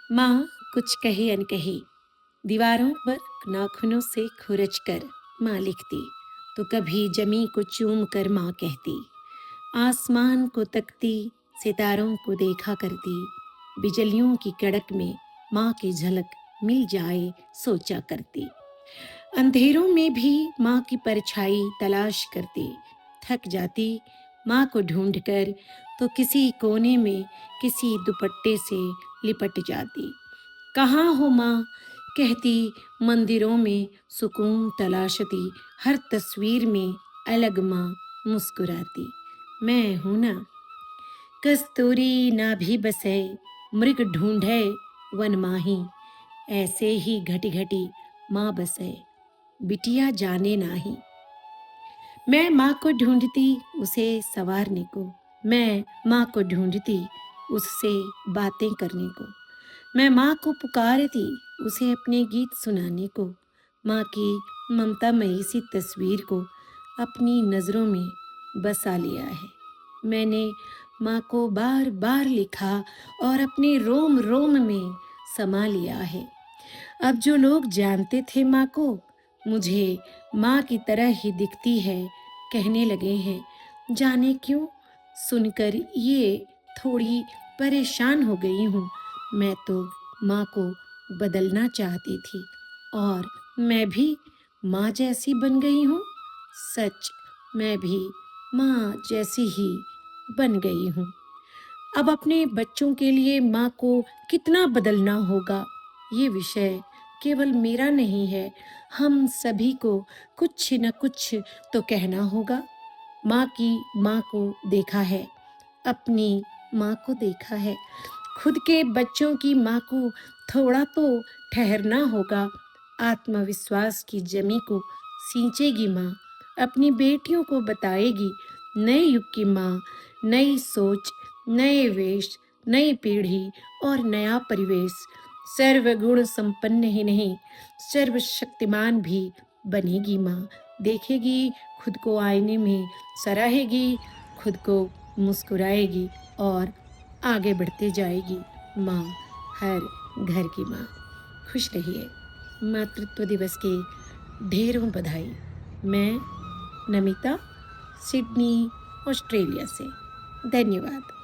माँ कुछ कहे अनकही, दीवारों पर नाखूनों से खुरच कर माँ लिखती, तो कभी जमी को चूम कर माँ कहती। आसमान को तकती, सितारों को देखा करती, बिजलियों की कड़क में माँ की झलक मिल जाए सोचा करती। अंधेरों में भी माँ की परछाई तलाश करती, थक जाती माँ को ढूंढकर तो किसी कोने में किसी दुपट्टे से लिपट जाती। कहाँ हो माँ कहती, मंदिरों में सुकून तलाशती, हर तस्वीर में अलग माँ मुस्कुराती। मैं हूं ना, कस्तूरी नाभि बसे, मृग ढूंढे वन माही, ऐसे ही घटी घटी माँ बसे, बिटिया जाने नाही। मैं माँ को ढूंढती उसे संवारने को, मैं माँ को ढूंढती उससे बातें करने को, मैं माँ को पुकारती उसे अपने गीत सुनाने को, माँ की ममतामयी सी तस्वीर को अपनी नज़रों में बसा लिया है। मैंने माँ को बार बार लिखा और अपने रोम रोम में समा लिया है। अब जो लोग जानते थे माँ को, मुझे माँ की तरह ही दिखती है कहने लगे हैं। जाने क्यों सुनकर ये थोड़ी परेशान हो गई हूँ। मैं तो माँ को बदलना चाहती थी और मैं भी माँ जैसी बन गई हूँ। सच, मैं भी माँ जैसी ही बन गई हूँ। अब अपने बच्चों के लिए माँ को कितना बदलना होगा, ये विषय केवल मेरा नहीं है। हम सभी को कुछ न कुछ तो कहना होगा। माँ की माँ को देखा है, अपनी माँ को देखा है, खुद के बच्चों की माँ को थोड़ा तो ठहरना होगा। आत्मविश्वास की जमी को सींचेगी माँ, अपनी बेटियों को बताएगी नए युग की माँ, नई सोच, नए वेश, नई पीढ़ी और नया परिवेश। सर्वगुण संपन्न ही नहीं, सर्वशक्तिमान भी बनेगी माँ। देखेगी खुद को आईने में, सराहेगी खुद को, मुस्कुराएगी और आगे बढ़ते जाएगी माँ, हर घर की माँ। खुश रहिए। मातृत्व दिवस के ढेरों बधाई। मैं नमिता, सिडनी, ऑस्ट्रेलिया से। धन्यवाद।